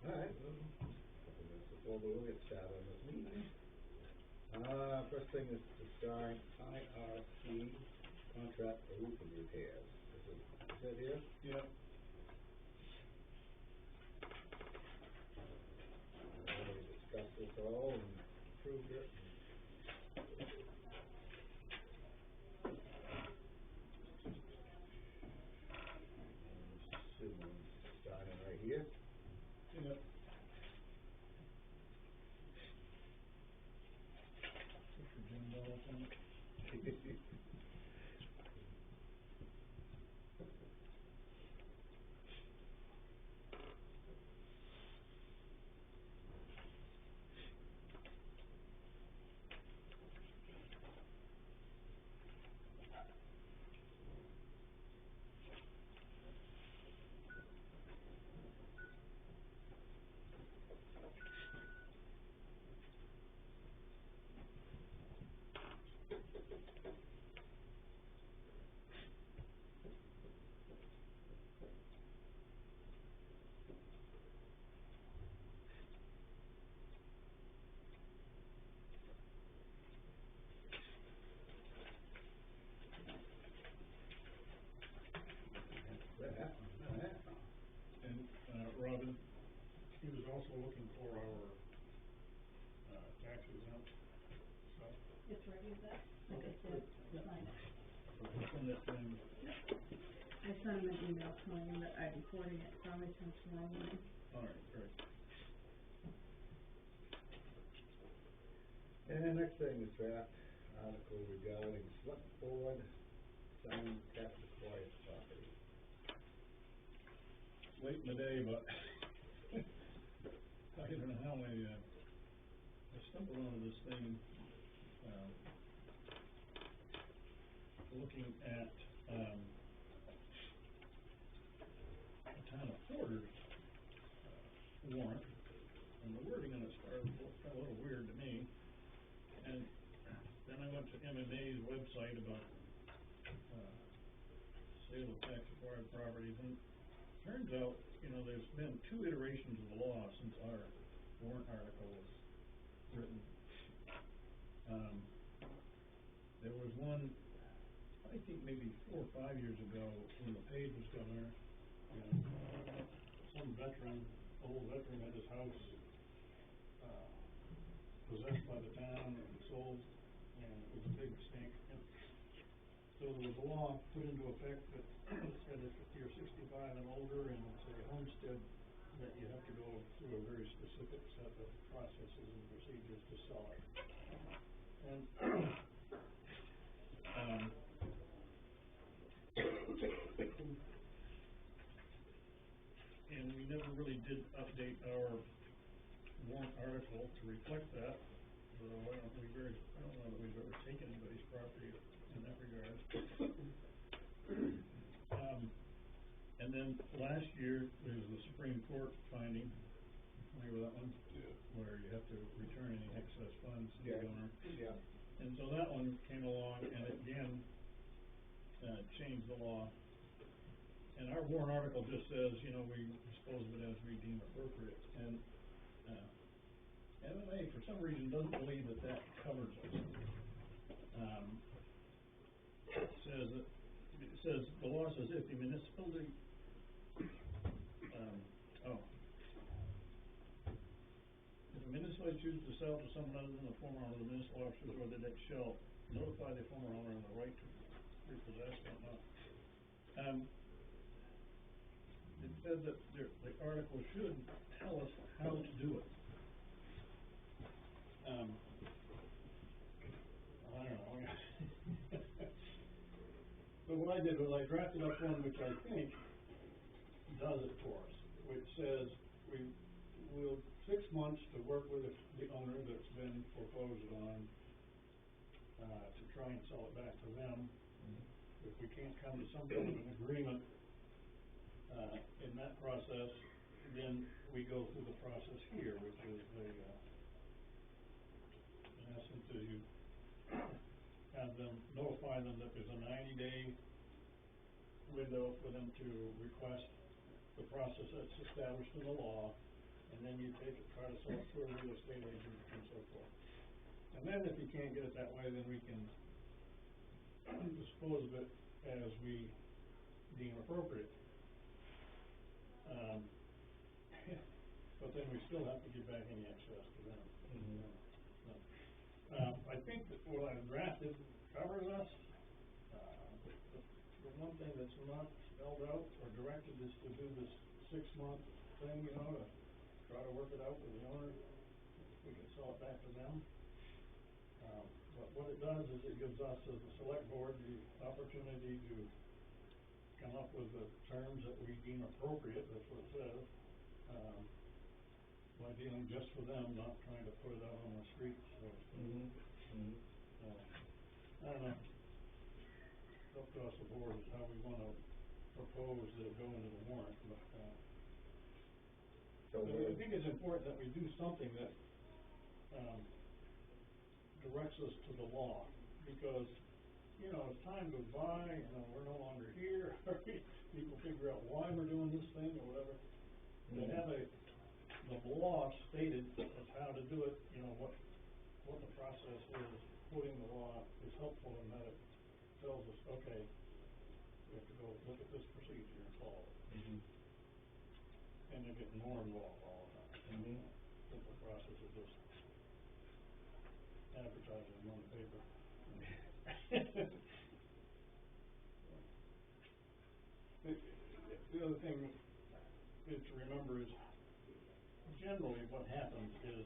Alright, couple minutes before we'll get started on this meeting. First thing is to sign IRC contract for roofing repairs. Is that here? Yep. We discussed this all and approved it. Susan's signing right here. Yep. Jim Bell on it. And Robin, he was also looking for our tax exempt stuff. It's ready, that. Like Okay, I said, good. sign it. Send that thing. I sent him an email telling him that I'd be forwarding it from him tomorrow morning. All right, great. And next thing is draft article regarding select board signing tax acquired property. Late in the day, but I don't know how I stumbled onto this thing, looking at the town of Porter's warrant, and the wording on it started a little weird to me. And then I went to MMA's website about sale of tax acquired properties, and turns out, there's been 2 iterations of the law since our warrant article was written. There was one, I think maybe 4 or 5 years ago, when LePage was governor, some old veteran had his house possessed by the town and sold, and it was a big stink. So there was a law put into effect that said if you're 65 and older and it's a homestead, that you have to go through a very specific set of processes and procedures to sell it. And and we never really did update our warrant article to reflect that. So I don't know that we've ever taken anybody's property in that regard. And then last year, there was the Supreme Court finding, remember that one? Yeah. Where you have to return any excess funds to the owner. Yeah. And so that one came along and again changed the law. And our warrant article just says, we dispose of it as we deem appropriate. And MMA, for some reason, doesn't believe that covers us. It says the law says if the municipality if a municipality chooses to sell to someone other than the former owner, the municipal officers or the debt shall notify the former owner of the right to repossess whatnot. It says that the article should tell us how to do it. I don't know. So what I did was I drafted up one which I think does it for us, which says we will 6 months to work with the owner that's been foreclosed on to try and sell it back to them. Mm-hmm. If we can't come to some kind of an agreement in that process, then we go through the process here, which is in essence, is you have them notify them that there's a 90-day window for them to request the process that's established in the law, and then you take it, try to sell it to a real estate agent and so forth. And then if you can't get it that way, then we can dispose of it as we deem appropriate. But then we still have to give back any excess to them. So, I think that what I've drafted covers us. The one thing that's not spelled out or directed is to do this 6-month thing, you know, to try to work it out with the owner. We can sell it back to them. But what it does is it gives us as a select board the opportunity to come up with the terms that we deem appropriate, that's what it says, by dealing just for them, not trying to put it out on the streets, so. I don't know. It's up to us, the board, is how we wanna propose that it go into the warrant, but, So I think it's important that we do something that, directs us to the law, because, you know, as time goes by, you know, we're no longer here, people figure out why we're doing this thing or whatever. They have the law stated of how to do it, you know, what the process is. Quoting the law is helpful in that it tells us, okay, we have to go look at this procedure and follow it. And they're getting more involved all the time. Simple process of just advertising them on the paper. The other thing is to remember is generally what happens is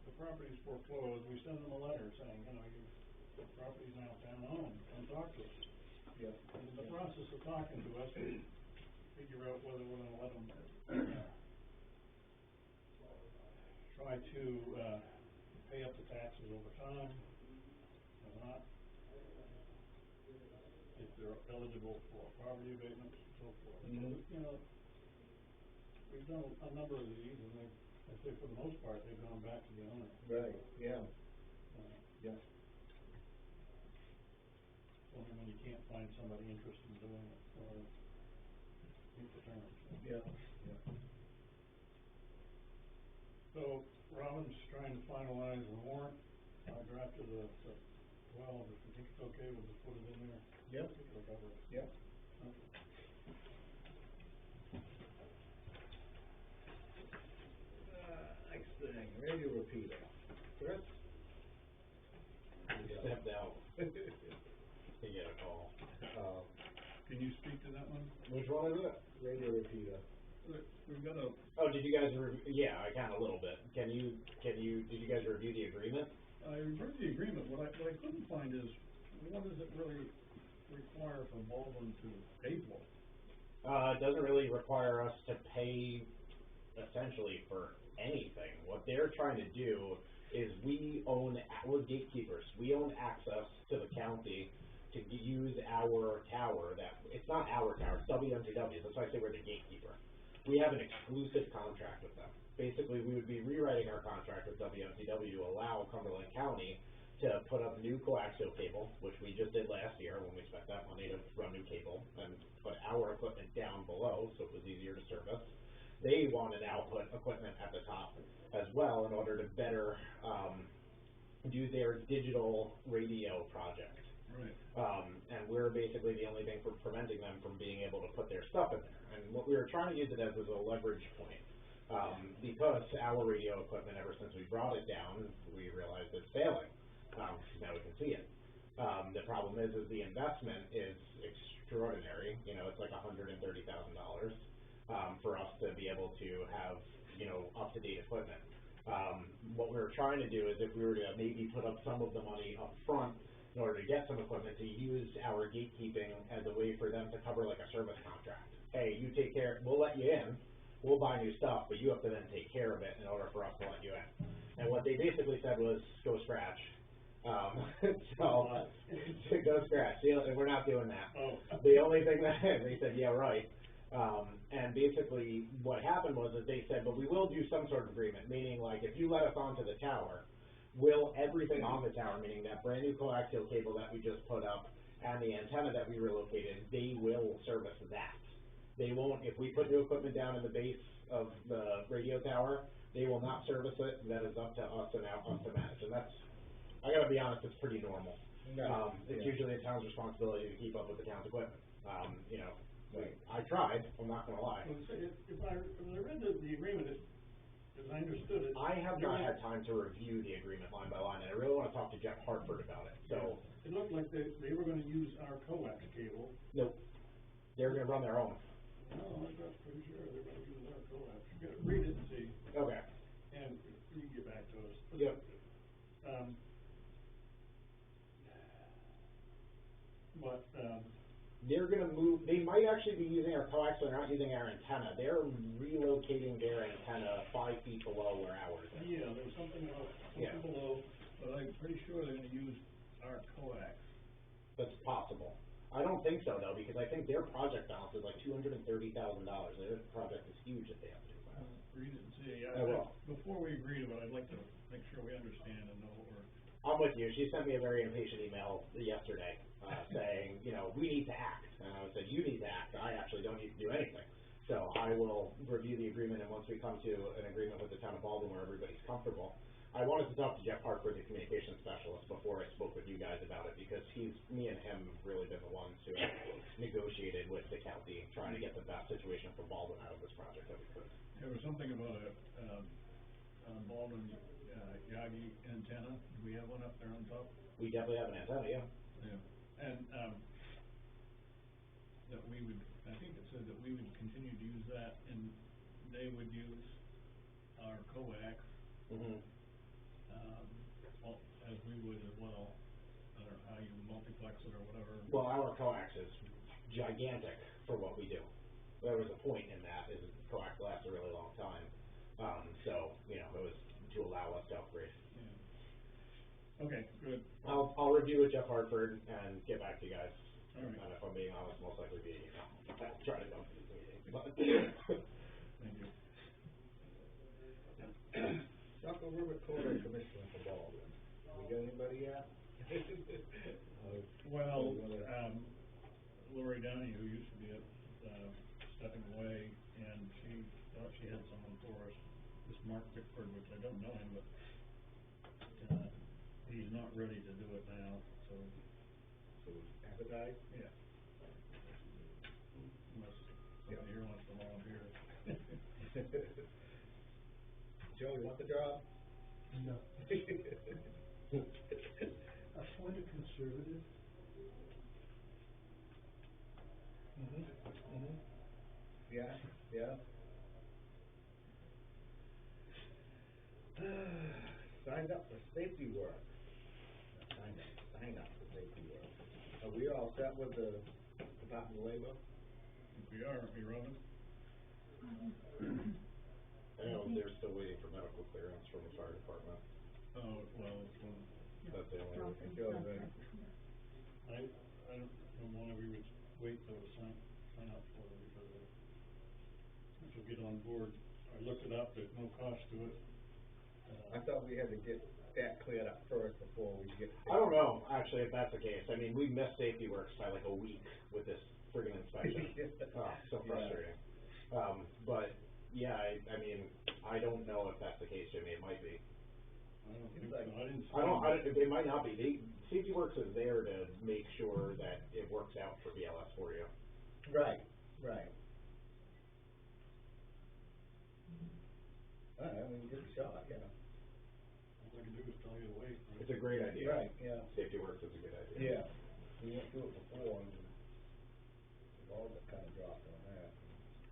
the property's foreclosed, we send them a letter saying, you know, the property's now town owned, come talk to us. Yep. And in the process of talking to us, we figure out whether we're gonna let them try to pay up the taxes over time or not, if they're eligible for property abatements and so forth. So, you know, we've done a number of these, and I'd say for the most part, they've gone back to the owner. Right, yeah. Yeah. Only when you can't find somebody interested in doing it, or meet the terms. Yeah. So, Robin's trying to finalize the warrant. I drafted the 12, if you think it's okay, we'll just put it in there. Yep. I think it'll cover it. Yep. Okay. Next thing, radio repeater. Chris? Stepped out to get a call. Can you speak to that one? Which one is it? Radio repeater. We've got a. Oh, did you guys yeah, I can a little bit. Did you guys review the agreement? I read the agreement. What I couldn't find is, what does it really require for Baldwin to pay for? It doesn't really require us to pay essentially for anything. What they're trying to do is we're gatekeepers. We own access to the county to use our tower. It's not our tower, it's WMTW's. That's why I say we're the gatekeeper. We have an exclusive contract with them. Basically, we would be rewriting our contract with WMTW to allow Cumberland County to put up new coaxial cable, which we just did last year when we spent that money to run new cable and put our equipment down below so it was easier to service. They wanted to output equipment at the top as well in order to better do their digital radio project. Right. And we're basically the only thing preventing them from being able to put their stuff in there. And what we were trying to use it as was a leverage point. Because our radio equipment, ever since we brought it down, we realized it's failing. Now we can see it. The problem is the investment is extraordinary. You know, it's like $130,000 for us to be able to have, you know, up-to-date equipment. What we were trying to do is if we were to maybe put up some of the money up front in order to get some equipment, to use our gatekeeping as a way for them to cover like a service contract. Hey, you take care, we'll let you in, we'll buy new stuff, but you have to then take care of it in order for us to let you in. And what they basically said was, go scratch. So, go scratch. We're not doing that. Oh. The only thing that, they said, yeah, right. And basically what happened was that they said, but we will do some sort of agreement, meaning like if you let us onto the tower, will everything on the tower, meaning that brand new coaxial cable that we just put up and the antenna that we relocated, they will service that. They won't, if we put new equipment down in the base of the radio tower, they will not service it, that is up to us and us to manage, and that's, I gotta be honest, it's pretty normal. It's usually the town's responsibility to keep up with the town's equipment, you know, Right. I tried, I'm not gonna lie. Well, so if I read the agreement, as I understood it. I have they're not gonna- had time to review the agreement line by line, and I really wanna talk to Jeff Hartford about it, so, It looked like they were gonna use our coax cable. nope, they're gonna run their own. No, I'm not pretty sure they're gonna use our coax. You gotta read it and see, Okay, and you can get back to us. Yep. they're gonna move, they might actually be using our coax, they're not using our antenna, they're relocating their antenna 5 feet below where ours is. Yeah, there was something Yeah. below, but I'm pretty sure they're gonna use our coax. That's possible. I don't think so though, because I think their project balance is like $230,000, their project is huge that they have to do. Read it and see. I will. Before we agree to it, I'd like to make sure we understand and know what we're. I'm with you. She sent me a very impatient email yesterday, saying, you know, we need to act. And I said, you need to act. I actually don't need to do anything. So I will review the agreement, and once we come to an agreement with the town of Baldwin where everybody's comfortable, I wanted to talk to Jeff Hartford, the communications specialist, before I spoke with you guys about it, because me and him have really been the ones who have negotiated with the county, trying to get the best situation for Baldwin out of this project that we could. There was something about a Baldwin, Yagi antenna. Do we have one up there on top? We definitely have an antenna, yeah. Yeah. And, that we would, I think it said that we would continue to use that and they would use our coax, Mm-hmm. as we would as well. I don't know how you multiplex it or whatever. Well, our coax is gigantic for what we do. There was a point in that, is coax lasts a really long time. So, you know, it was to allow us to upgrade. Yeah. Okay, good. I'll review with Jeff Hartford and get back to you guys. All right. And if I'm being honest, most likely via email. I'll try to come to these meetings, but. Thank you. Saco River Corridor Commissioner for Baldwin. We got anybody yet? Well, Lori Downey, who used to be stepping away, and she thought she had someone for us, this Mark Bickford, which I don't know him, but, he's not ready to do it now, so. So advertise? Yeah. Unless somebody here wants to volunteer. Joe, you want the job? No. Appointed conservative? Yeah, yeah. Signed up for safety work. Sign up for safety work. Are we all set with the Department of Labor? If we are, aren't we, Robin? I know they're still waiting for medical clearance from the fire department. Oh, well, That's the only other thing. Joe, then. I don't know why we would wait though to sign up for it, because once you get on board, I looked it up, there's no cost to it. I thought we had to get that cleared up first before we get. I don't know, actually, if that's the case. I mean, we missed Safety Works by like a week with this friggin' inspection. Oh, so frustrating. But, yeah, I mean, I don't know if that's the case, Jimmy. It might be. I don't think so, I didn't. It might not be. Safety Works is there to make sure that it works out for BLS for you. Right, right. I mean, give it a shot, yeah. All I can do is tell you to wait. Right? It's a great idea. Right, yeah. Safety Works is a good idea. Yeah, we went through it before, and we've all got kind of dropped on that.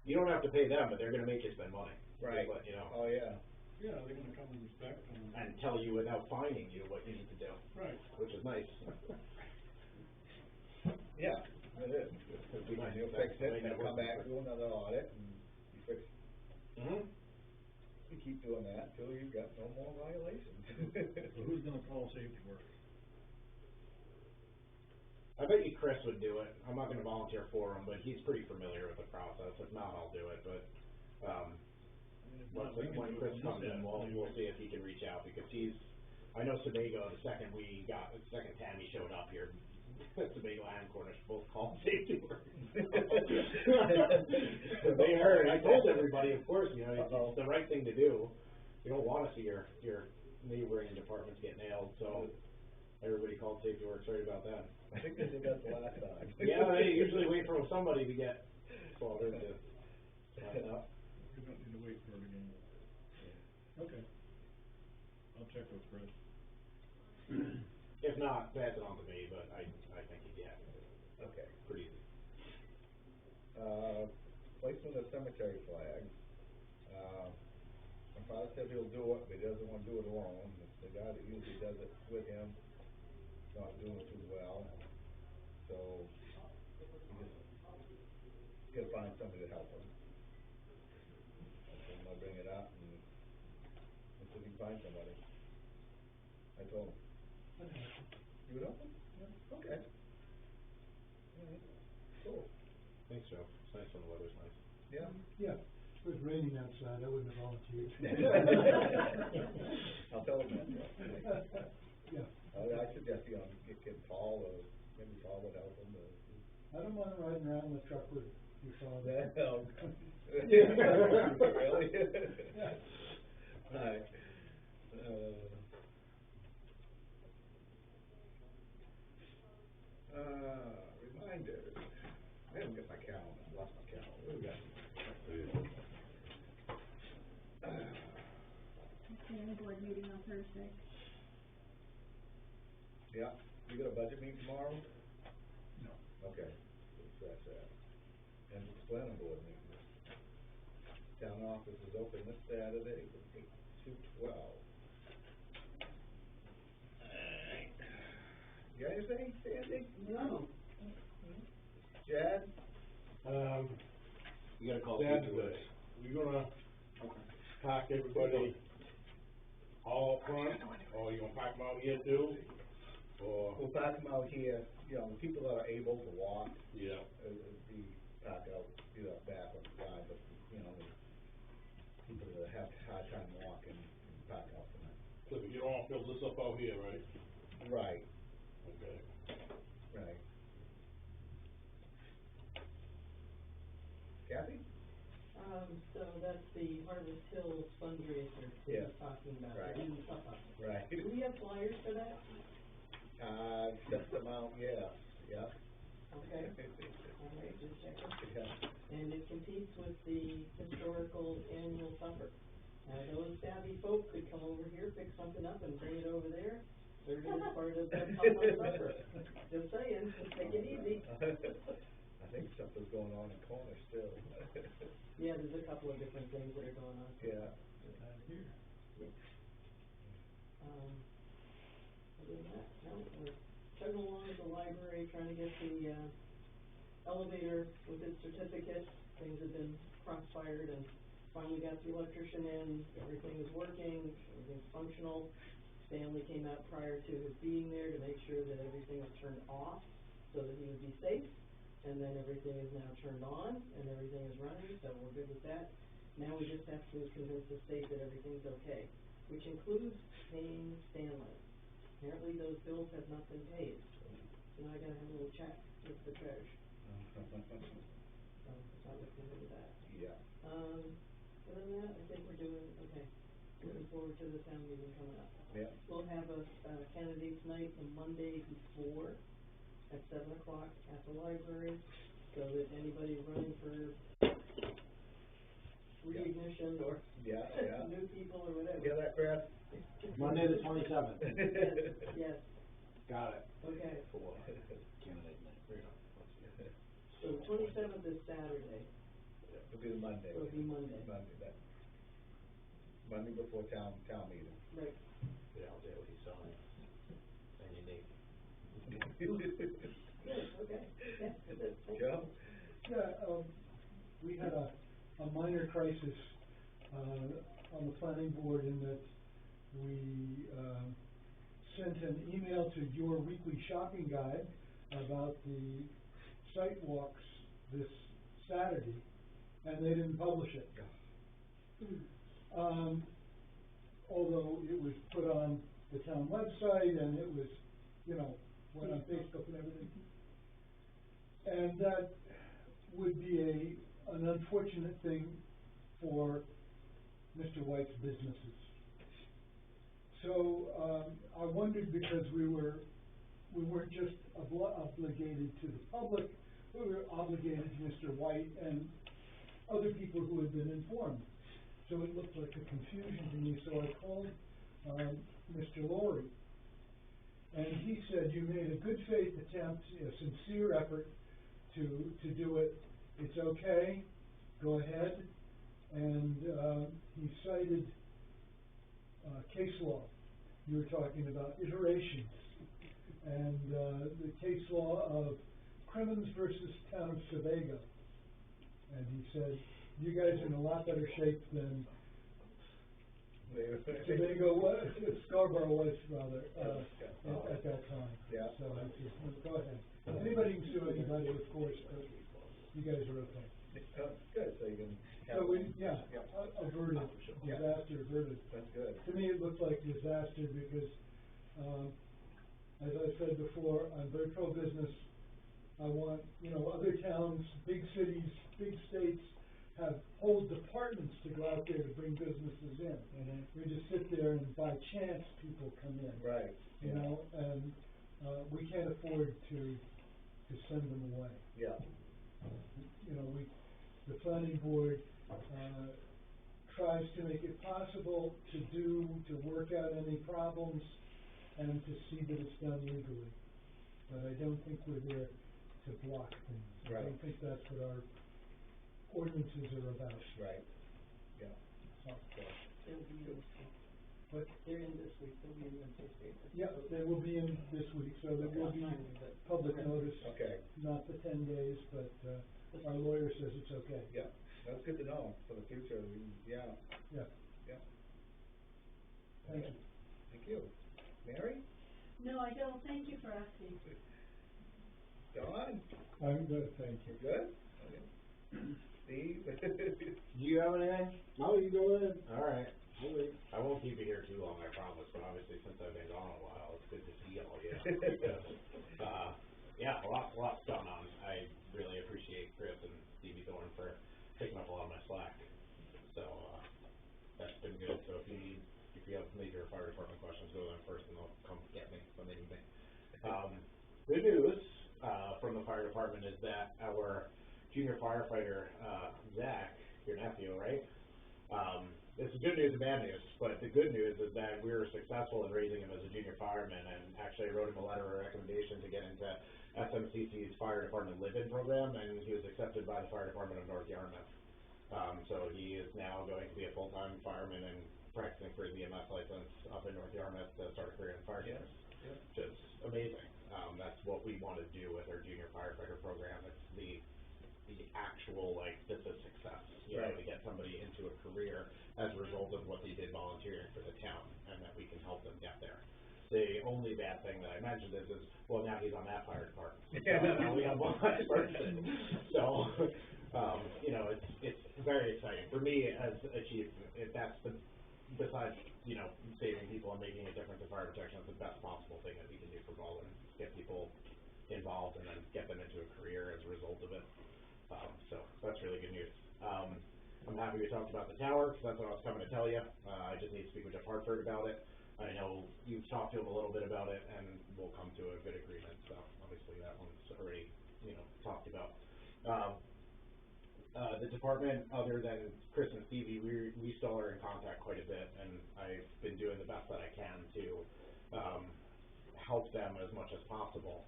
You don't have to pay them, but they're gonna make you spend money. Right. Just let you know. Oh, yeah. Yeah, they're gonna come and inspect And tell you without finding you what you need to do. Right. Which is nice. Yeah, it is. It'd be nice. You'll fix it, and then come back, do another audit, and you fix it. Mm-hmm. You keep doing that till you've got no more violations. So who's gonna call safety work? I bet you Chris would do it. I'm not gonna volunteer for him, but he's pretty familiar with the process. If not, I'll do it, but, when Chris comes in, we'll see if he can reach out, because I know Sebago, the second Tammy showed up here, Tobago and Cornish both called safety work. They heard, I told everybody, of course, you know, it's the right thing to do. You don't wanna see your neighboring departments get nailed, so everybody called safety works right about that. I think they did that the last time. Yeah, they usually wait for somebody to get slaughtered to pass it up. We don't need to wait for it again. Okay. I'll check with Chris. If not, pass it on to me, but I think he'd be happy to. Okay. Pretty easy. Placement of cemetery flags. My father said he'll do it, but he doesn't wanna do it alone. The guy that usually does it with him is not doing it too well. So, he just gotta find somebody to help him. So I'm gonna bring it up and see if he can find somebody. I told him. You would help him? Yeah. Okay. Alright, cool. Thanks, Joe. It's nice when the weather's nice. Yeah. Yeah, if it was raining outside, I wouldn't have volunteered. I'll tell him that. Yeah. I suggest, you know, get Paul, or maybe Paul would help him, I don't mind riding around in the truck with your father. No. Really? Yeah. Alright. Reminders. I haven't got my calendar, I lost my calendar. What do we got? Planning board meeting on Thursday. Yeah, you got a budget meeting tomorrow? No. Okay, so scratch that. And it's planning board meeting. Town office is open this Saturday from 8 to 12. Alright. You got anything, Sandy? No. Chad? You gotta call Saturday, safety works. we're gonna pack everybody all up front, or you gonna pack them out here too? Or, We'll pack them out here, you know, the people that are able to walk, yeah, be packed out, either back or side, but, you know, the people that have a hard time walking, can pack out for them. so you don't wanna fill this up out here, right? Right, Okay. right. Kathy? So that's the Harvest Hills fundraiser we Yeah. were talking about, Right. in Suffolk. Right. Do we have flyers for that? Just amount, yeah, yeah. Okay, all right, just checking. Yeah. And it competes with the historical annual supper. Those savvy folk could come over here, pick something up and bring it over there, serve it as part of the pop-up supper. Just saying, just take it easy. I think something's going on in Cornish still. Yeah, there's a couple of different things that are going on. Yeah. Here. Other than that, no, we're chugging along at the library, trying to get the, elevator with its certificate. Things have been crossfired and finally got the electrician in, everything is working, everything's functional. Stanley came out prior to his being there to make sure that everything was turned off so that he would be safe. And then everything is now turned on and everything is running, so we're good with that. Now we just have to convince the state that everything's okay, which includes paying Stanley. Apparently those bills have not been paid, so now I gotta have a little check with the treasurer. So I'm looking into that. Yeah. Other than that, I think we're doing okay. Looking forward to the town meeting coming up. Yeah. We'll have a candidates night the Monday before at 7 o'clock at the library, so that anybody running for reignition or Yeah, yeah. new people or whatever. Hear that, Chris? Monday the 27th. Yes, Got it. okay. Candidate night. So 27th is Saturday, It'll be the Monday. so it'll be Monday. Monday before town meeting. Right. Yeah, I'll do what he's selling. And you need. Good, okay. Yeah, good. Thank you. Joe? Yeah, we had a minor crisis, on the planning board in that we, sent an email to your weekly shopping guide about the site walks this Saturday, and they didn't publish it. Although it was put on the town website and it was, you know, went on Facebook and everything. And that would be an unfortunate thing for Mr. White's businesses. So, I wondered, because we weren't just obligated to the public, we were obligated to Mr. White and other people who had been informed. So it looked like a confusion to me, so I called, Mr. Laurie. And he said, you made a good faith attempt, a sincere effort to do it. It's okay, go ahead. And, he cited, case law. You were talking about iterations. And, the case law of Crimmins versus Town of Sebago. And he said, you guys are in a lot better shape than Sebago was, Scarborough was, rather, at that time. Yeah. So I said, go ahead. Anybody can sue anybody, of course, but you guys are okay. Good, so you can have. So we, yeah, Yeah. averted, Yeah. disaster averted. That's good. To me, it looked like disaster because, as I said before, I'm very pro-business. I want, other towns, big cities, big states have whole departments to go out there to bring businesses in. Mhm. We just sit there and by chance people come in. Right. And, we can't afford to send them away. Yeah. The planning board, tries to make it possible to work out any problems and to see that it's done legally. But I don't think we're there to block things. I Right. don't think that's what our ordinances are about. Right. Yeah. So, They'll be in, but, they're in this week, they'll be in Wednesday's paper. yeah, they will be in this week, so there will be public notice. Okay. Not the 10 days, but, our lawyer says it's okay. Yeah. That's good to know for the future. Yeah. Yeah, Yeah. thank you. Thank you. Mary? No, I don't, thank you for asking. Don? I'm good, thank you. Good? Okay. Steve? Do you have anything? No, you go ahead. All right. I'll wait. I won't keep you here too long, I promise, but obviously since I've been gone a while, it's good to see all you. Because, yeah, a lot's gone on. I really appreciate Chris and Stevie Thorne for picking up a lot of my slack. So, that's been good. So if you have major fire department questions, go to them first and they'll come get me when they need me. Good news, from the fire department is that our junior firefighter, Zach, your nephew, right? It's good news and bad news, but the good news is that we were successful in raising him as a junior fireman, and actually I wrote him a letter of recommendation to get into SMCC's fire department live-in program, and he was accepted by the fire department of North Yarmouth. So he is now going to be a full-time fireman and practicing for his EMS license up in North Yarmouth to start a career in fire service, which is amazing. That's what we want to do with our junior firefighter program. It's the actual, this is success, to get somebody into a career as a result of what they did volunteering for the town, and that we can help them get there. The only bad thing that I mentioned is well, now he's on that fire department. So now we have one less person. So, it's very exciting. For me, as a chief, that's besides, saving people and making a difference in fire protection, it's the best possible thing that we can do for Baldwin. Get people involved and then get them into a career as a result of it. So that's really good news. I'm happy we talked about the tower, because that's what I was coming to tell you. I just need to speak with Jeff Hartford about it. I know you've talked to him a little bit about it, and we'll come to a good agreement, so obviously that one's already, talked about. The department, other than Chris and Stevie, we still are in contact quite a bit, and I've been doing the best that I can to help them as much as possible,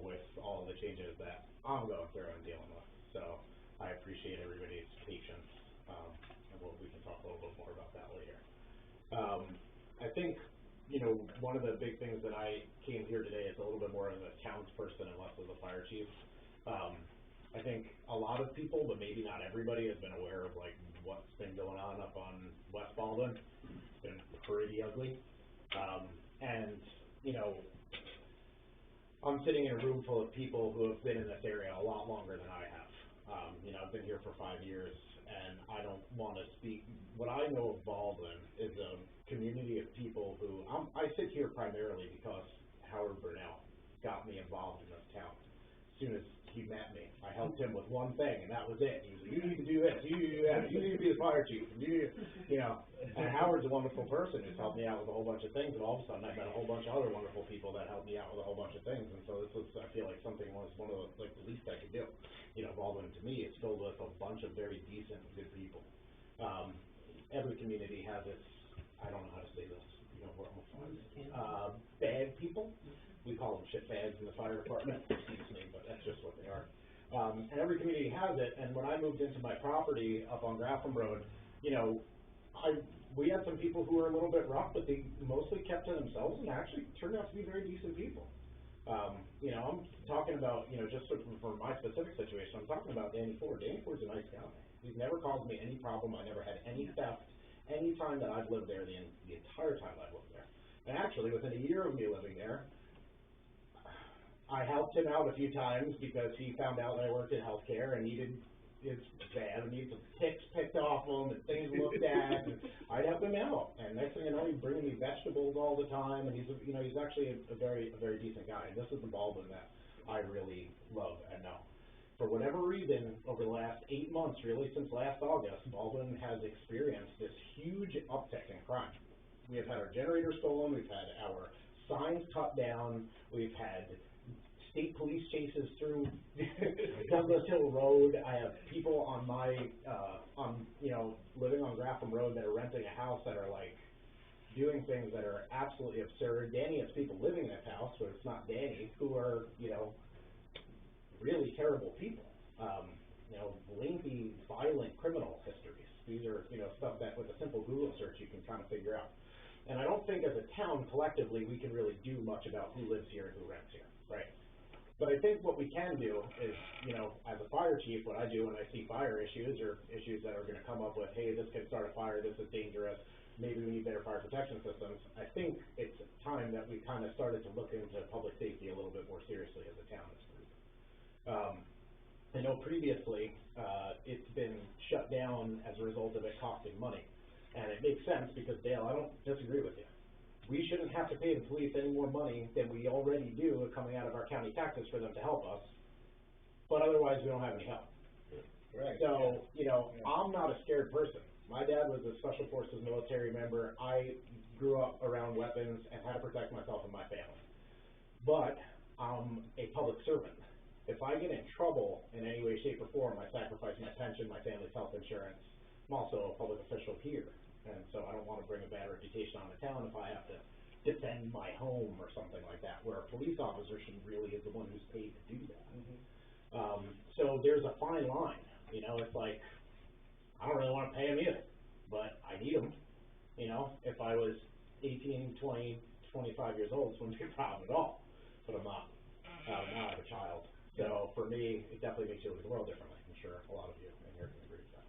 with all the changes that I'm going through and dealing with. So I appreciate everybody's patience, and we can talk a little bit more about that later. I think, one of the big things that I came here today is a little bit more as a townsperson and less as a fire chief. I think a lot of people, but maybe not everybody, has been aware of what's been going on up on West Baldwin. It's been pretty ugly. And, I'm sitting in a room full of people who have been in this area a lot longer than I have. I've been here for 5 years, and I don't want to speak. What I know of Baldwin is a community of people who, I sit here primarily because Howard Burnell got me involved in this town. As soon as he met me, I helped him with one thing, and that was it. He was like, you need to do this, you need to do that, you need to be the fire chief, and you know. And Howard's a wonderful person who's helped me out with a whole bunch of things, and all of a sudden I met a whole bunch of other wonderful people that helped me out with a whole bunch of things, and so this was, I feel like something was one of the, like, the least I could do. You know, Baldwin to me is filled with a bunch of very decent, good people. Every community has its, I don't know how to say this, you know, bad people. We call them shitbags in the fire department, excuse me, but that's just what they are. And every community has it, and when I moved into my property up on Graffham Road, you know, we had some people who were a little bit rough, but they mostly kept to themselves and actually turned out to be very decent people. You know, I'm talking about, you know, just for my specific situation, I'm talking about Danny Ford. Danny Ford's a nice guy. He's never caused me any problem. I never had any theft any time that I've lived there, the entire time I've lived there. And actually, within a year of me living there, I helped him out a few times because he found out that I worked in healthcare and needed his bad and needed some ticks picked off him and things looked at, and I'd help him out. And next thing you know, he's bringing me vegetables all the time, and he's actually a very decent guy. And this is the Baldwin that I really love and know. For whatever reason, over the last 8 months, really since last August, Baldwin has experienced this huge uptick in crime. We have had our generator stolen, we've had our signs cut down, we've had state police chases through Douglas Hill Road. I have people on my, living on Graffham Road that are renting a house that are like doing things that are absolutely absurd. Danny has people living in his house, but it's not Danny, who are, you know, really terrible people. Lengthy, violent criminal histories. These are, you know, stuff that with a simple Google search you can kind of figure out. And I don't think as a town, collectively, we can really do much about who lives here and who rents here, right? But I think what we can do is, you know, as a fire chief, what I do when I see fire issues or issues that are going to come up with, hey, this could start a fire, this is dangerous, maybe we need better fire protection systems, I think it's time that we kind of started to look into public safety a little bit more seriously as a town as a group. I know previously it's been shut down as a result of it costing money. And it makes sense because, Dale, I don't disagree with you. We shouldn't have to pay the police any more money than we already do coming out of our county taxes for them to help us, but otherwise we don't have any help. Right. So, you know, I'm not a scared person. My dad was a Special Forces military member. I grew up around weapons and had to protect myself and my family. But I'm a public servant. If I get in trouble in any way, shape, or form, I sacrifice my pension, my family's health insurance. I'm also a public official here, and so I don't want to bring a bad reputation on the town if I have to defend my home or something like that, where a police officer should really is the one who's paid to do that. So there's a fine line, you know, it's like, I don't really want to pay him either, but I need him. You know, if I was 18, 20, 25 years old, it wouldn't be a problem at all, but I'm not. Now I have a child. So for me, it definitely makes you look at the world differently. I'm sure a lot of you in here can agree with that.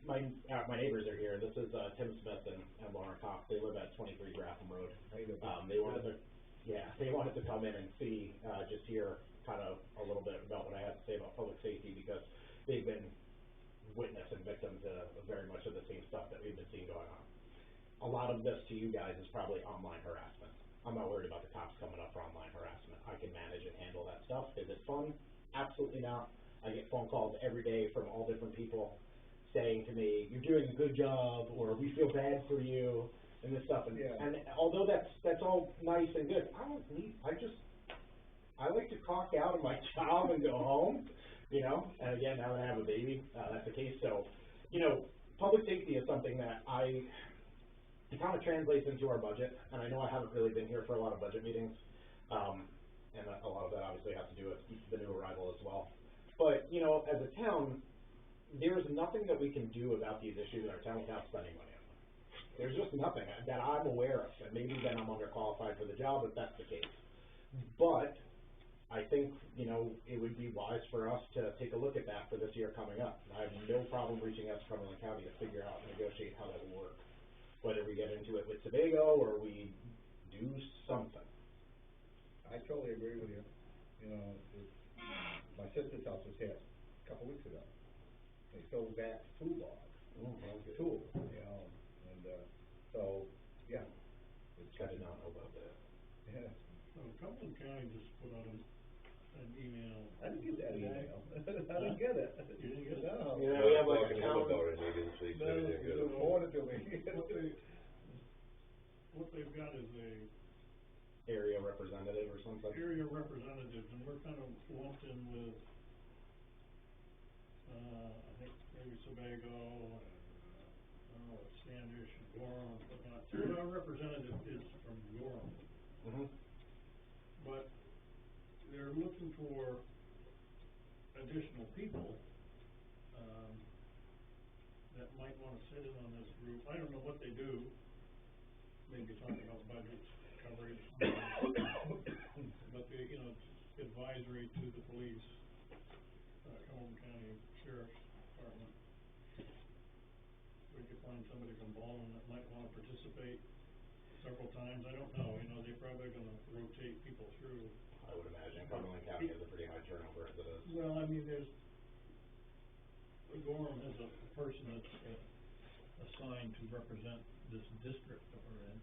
My neighbors are here. This is Tim Smith and Lauren Cox. They live at 23 Graffham Road. They wanted to come in and see, just hear kind of a little bit about what I had to say about public safety, because they've been witness and victim to very much of the same stuff that we've been seeing going on. A lot of this to you guys is probably online harassment. I'm not worried about the cops coming up for online harassment. I can manage and handle that stuff. Is it fun? Absolutely not. I get phone calls every day from all different people saying to me, you're doing a good job, or we feel bad for you, and this stuff. And, and although that's all nice and good, I like to clock out of my job and go home, you know, and again, now that I have a baby, that's the case. So, you know, public safety is something that it kind of translates into our budget, and I know I haven't really been here for a lot of budget meetings, and a lot of that obviously has to do with the new arrival as well. But, you know, as a town, there's nothing that we can do about these issues in our town without spending money on them. There's just nothing that I'm aware of, and maybe then I'm underqualified for the job if that's the case. But I think, you know, it would be wise for us to take a look at that for this year coming up. And I have no problem reaching out to Cumberland County to figure out and negotiate how that will work. Whether we get into it with Sebago or we do something. I totally agree with you. You know, my sister's house was hit a couple weeks ago. They sold that toolbox, tool, you know, and so yeah. I did not know about that. Yeah. So Cumberland County just put out an email. I didn't get that today. email. I didn't get it. You didn't get it? No. You know, we have like a Talking to him town, about it, and he didn't say No, anything you good. forwarded to me. What they've got is a area representative or something. area representatives, and we're kind of lumped in with, I think maybe Sebago, and, I don't know, Standish and Gorham and whatnot. So our representative is from Gorham, Mm-hmm. but they're looking for additional people, that might wanna sit in on this group. I don't know what they do, maybe talking about budgets, coverage, but they, you know, it's advisory to the police, Cumberland County Sheriff's Department. We could find somebody from Baldwin that might wanna participate several times, I don't know, you know, they're probably gonna rotate people through. I would imagine Cumberland County has a pretty high turnover as it is. Well, I mean, Gorham has a person that's assigned to represent this district that we're in.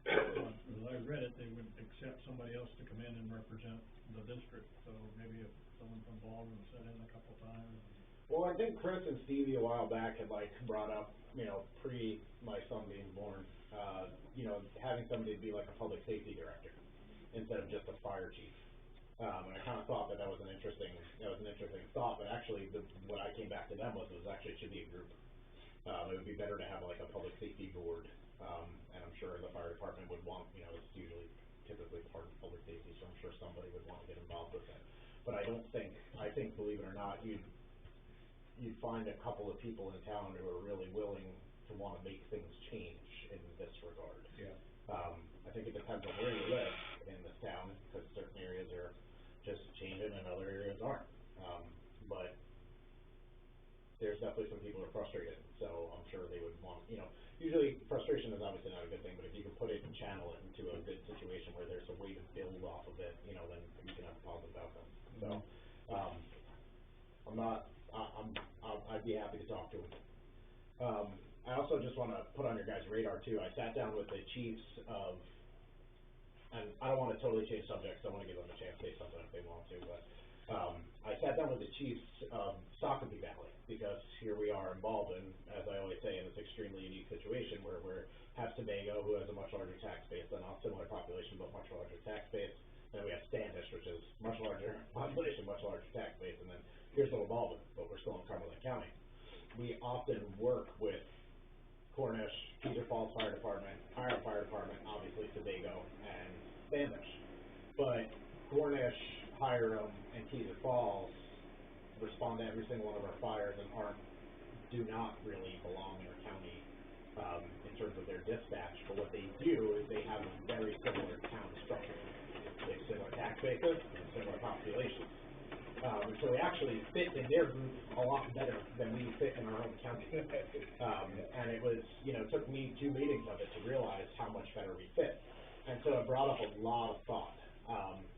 As I read it, they would accept somebody else to come in and represent the district, so maybe if someone from Baldwin sat in a couple times. Well, I think Chris and Stevie a while back had like brought up, you know, pre my son being born, you know, having somebody be like a public safety director instead of just a fire chief. And I kind of thought that was an interesting thought, but actually what I came back to them with was actually it should be a group. It would be better to have like a public safety board, and I'm sure the fire department would want, you know, it's typically part of public safety, so I'm sure somebody would want to get involved with it. But I think believe it or not, you'd find a couple of people in town who are really willing to want to make things change in this regard. Yeah. I think it depends on where you live in this town, because certain areas are just changing and other areas aren't. But there's definitely some people who are frustrated, so I'm sure they would want, you know, usually frustration is obviously not a good thing, but if you can put it and channel it into a good situation where there's a way to build off of it, you know, then you can have a positive outcome. So, I'd be happy to talk to him. I also just want to put on your guys' radar too, I sat down with the chiefs of, and I don't want to totally change subjects, I want to give them a chance to say something if they want to, but I sat down with the chiefs of Sockopee Valley, because here we are in Baldwin, as I always say, in this extremely unique situation where we have Sebago, who has a much larger tax base than us, similar population, but much larger tax base. And then we have Standish, which is much larger population, much larger tax base, and then here's little Baldwin, but we're still in Cumberland County. We often work with Cornish, Cedar Falls Fire Department, Hiram Fire Department, obviously Sebago, and Standish. But Cornish, Hiram, and Cedar Falls respond to every single one of our fires and do not really belong in our county in terms of their dispatch. But what they do is they have a very similar town structure. They have similar tax bases and similar populations. And so we actually fit in their group a lot better than we fit in our own county. And it was, you know, it took me 2 meetings of it to realize how much better we fit. And so it brought up a lot of thought.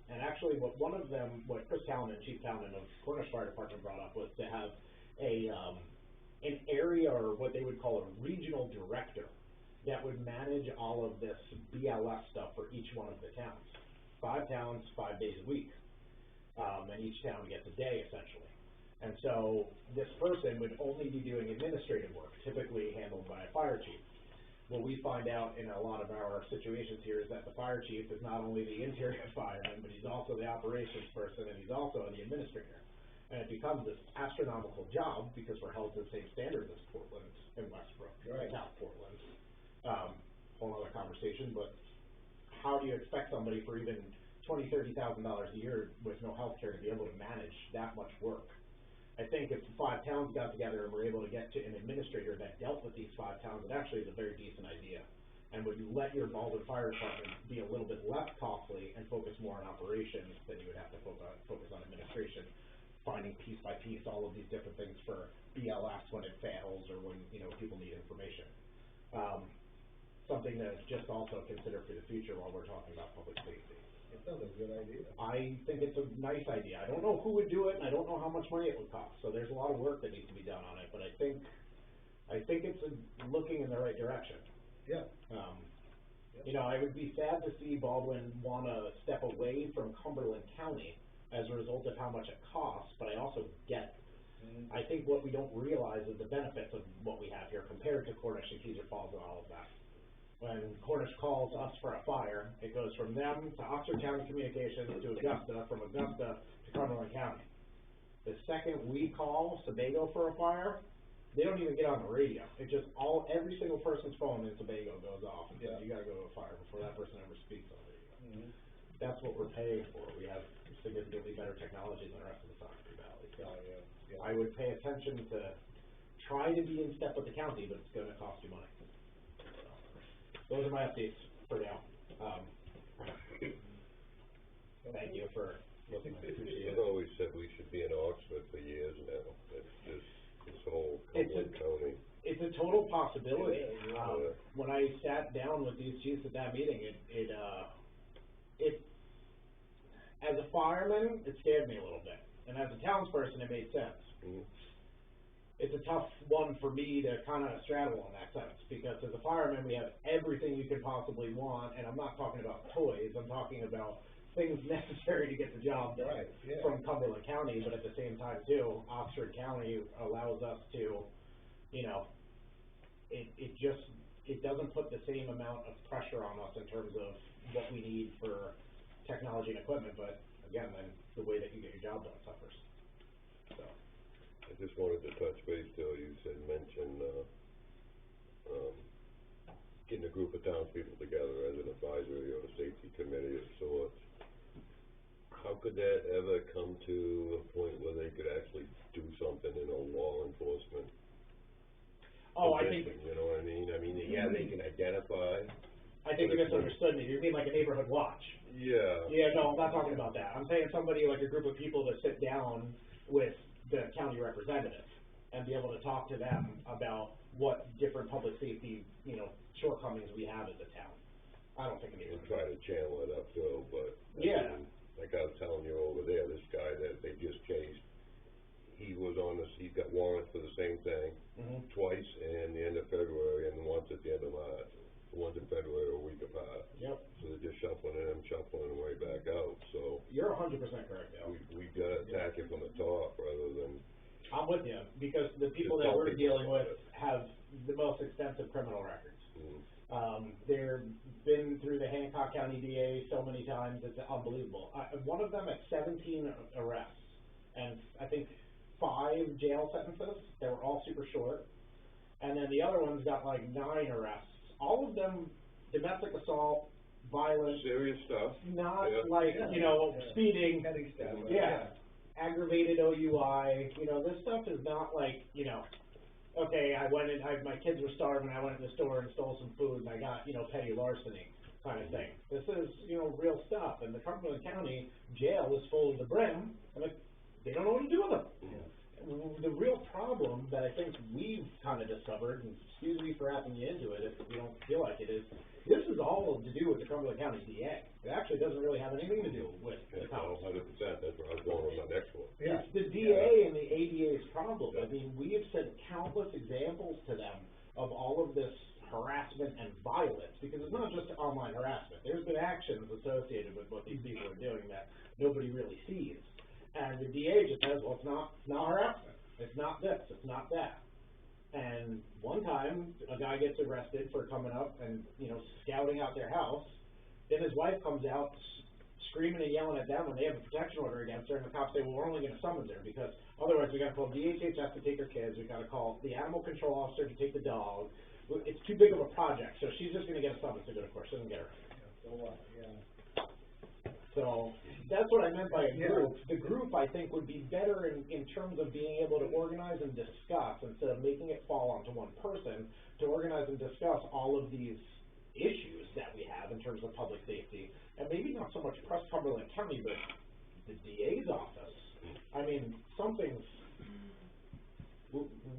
And actually what Chris Callanan, Chief Callanan of Cornish Fire Department brought up was to have an area, or what they would call a regional director, that would manage all of this BLS stuff for each one of the towns. 5 towns, 5 days a week. And each town gets a day, essentially. And so this person would only be doing administrative work, typically handled by a fire chief. What we find out in a lot of our situations here is that the fire chief is not only the interior fireman, but he's also the operations person, and he's also the administrator. And it becomes this astronomical job because we're held to the same standards as Portland and Westbrook, Right. South Portland. Whole other conversation, but how do you expect somebody for even $20,000, $30,000 a year with no health care to be able to manage that much work? I think if the 5 towns got together and were able to get to an administrator that dealt with these 5 towns, it actually is a very decent idea, and would let your Baldwin Fire Department be a little bit less costly and focus more on operations than you would have to focus on administration, finding piece by piece all of these different things for BLS when it fails or when, you know, people need information. Something to just also consider for the future while we're talking about public safety. It sounds like a good idea. I think it's a nice idea. I don't know who would do it, and I don't know how much money it would cost. So there's a lot of work that needs to be done on it. But I think it's looking in the right direction. Yeah. You know, I would be sad to see Baldwin wanna step away from Cumberland County as a result of how much it costs, but I also get, I think what we don't realize is the benefits of what we have here compared to Cornish and Cedar Falls and all of that. When Cornish calls us for a fire, it goes from them to Oxford County Communications to Augusta, from Augusta to Cumberland County. The second we call Sebago for a fire, they don't even get on the radio. It just every single person's phone in Sebago goes off and says, you gotta go to a fire before that person ever speaks on the radio. That's what we're paying for. We have significantly better technology than the rest of the Fox Creek Valley. So I would pay attention to try to be in step with the county, but it's gonna cost you money. So, those are my updates for now. Thank you for listening. I appreciate it. I've always said we should be in Oxford for years now. It's this whole Cumberland County. It's a total possibility. Yeah. When I sat down with these chiefs at that meeting, it as a fireman, it scared me a little bit, and as a townsperson, it made sense. It's a tough one for me to kind of straddle in that sense, because as a fireman, we have everything you could possibly want, and I'm not talking about toys, I'm talking about things necessary to get the job done from Cumberland County, but at the same time too, Oxford County allows us to, you know, it doesn't put the same amount of pressure on us in terms of what we need for technology and equipment, but again, then the way that you get your job done suffers. So. I just wanted to touch base, Bill, you mentioned getting a group of townspeople together as an advisory or a safety committee of sorts. How could that ever come to a point where they could actually do something in a law enforcement position, you know what I mean? I mean, yeah, they can identify. I think you misunderstood me. You mean like a neighborhood watch? Yeah. Yeah, no, I'm not talking about that. I'm saying somebody, like a group of people that sit down with the county representative and be able to talk to them about what different public safety, you know, shortcomings we have as a town. I don't think it We'll try to channel it uphill, but yeah. I mean, like I was telling you over there, this guy that they just chased, he's got warrants for the same thing twice in the end of February and once at the end of March. The ones in February are a week apart. Yep. So they're just shuffling them way back out, so. You're 100% correct, Al. We gotta attack it from the top rather than. I'm with you, because the people that we're dealing with have the most extensive criminal records. They've been through the Hancock County DA so many times, it's unbelievable. One of them had 17 arrests, and I think 5 jail sentences. They were all super short. And then the other one's got like 9 arrests. All of them domestic assault, violence. Serious stuff. Not like, you know, speeding. Petty stuff. Aggravated OUI. You know, this stuff is not like, you know, okay, my kids were starving, I went in the store and stole some food and I got, you know, petty larceny kind of thing. This is, you know, real stuff. And the Cumberland County jail is full to the brim, and they don't know what to do with them. The real problem that I think we've kind of discovered, and excuse me for wrapping you into it if you don't feel like it, is this is all to do with the Cumberland County DA. It actually doesn't really have anything to do with the cops. 100%, that's where I was going with my next one. It's the DA and the ADA's problem. I mean, we have sent countless examples to them of all of this harassment and violence, because it's not just online harassment. There's been actions associated with what these people are doing that nobody really sees. And the DA just says, well, it's not harassment. It's not this, it's not that. And one time, a guy gets arrested for coming up and, you know, scouting out their house. Then his wife comes out screaming and yelling at them when they have a protection order against her, and the cops say, well, we're only going to summons her, because otherwise we got to call DHHS to take her kids, we got to call the animal control officer to take the dog. It's too big of a project, so she's just going to get a summons to go to court. She doesn't get her. So that's what I meant by a group. The group, I think, would be better in terms of being able to organize and discuss, instead of making it fall onto one person, to organize and discuss all of these issues that we have in terms of public safety. And maybe not so much press Cumberland County, but the DA's office. I mean,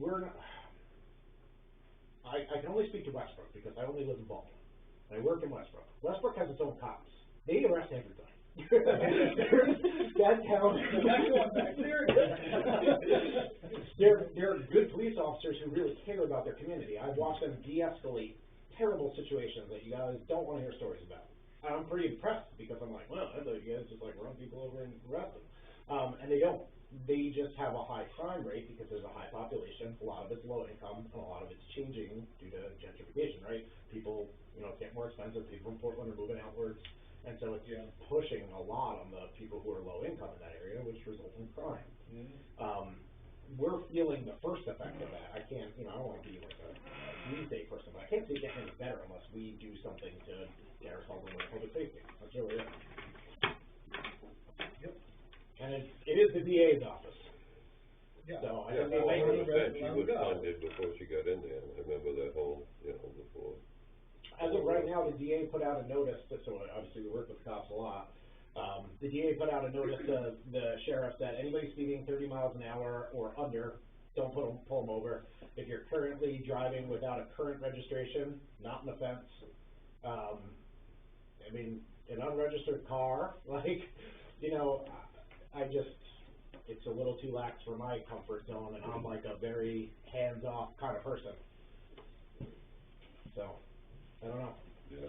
we're not, I can only speak to Westbrook, because I only live in Baldwin. I work in Westbrook. Westbrook has its own cops. They arrest everybody. That town. They're good police officers who really care about their community. I've watched them de-escalate terrible situations that you guys don't wanna hear stories about. And I'm pretty impressed, because I'm like, well, I thought you guys just like run people over and arrest them. And they don't. They just have a high crime rate because there's a high population, a lot of it's low income, and a lot of it's changing due to gentrification, right? People, get more expensive, people from Portland are moving outwards, and so it's pushing a lot on the people who are low income in that area, which results in crime. We're feeling the first effect of that. I can't, I don't wanna be like a doomsday person, but I can't see it getting any better unless we do something to get ourselves in the public safety. That's really it. And it is the DA's office. Yeah. So I Yeah, think they well, make she was funded before she got in there, I remember that whole, before. As of right now, the DA put out a notice, so obviously we work with cops a lot. The DA put out a notice to the sheriff that anybody speeding 30 miles an hour or under, don't pull them over. If you're currently driving without a current registration, not an offense. I mean, an unregistered car, it's a little too lax for my comfort zone, and I'm like a very hands-off kind of person. So, I don't know. Yeah.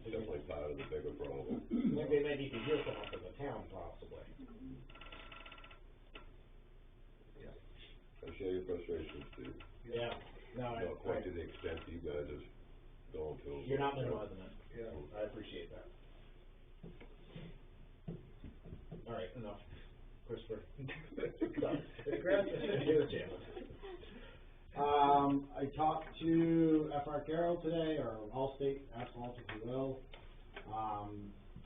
Definitely part of the bigger problem. Maybe they may need to hear from us as a town, possibly. I share your frustrations too. Yeah. No, Not quite to the extent you guys have gone to. You're not minimizing it. Yeah. I appreciate that. All right, enough. Christopher. Done. You're the chairman. I talked to FR Carroll today, or Allstate Asphalt, if you will.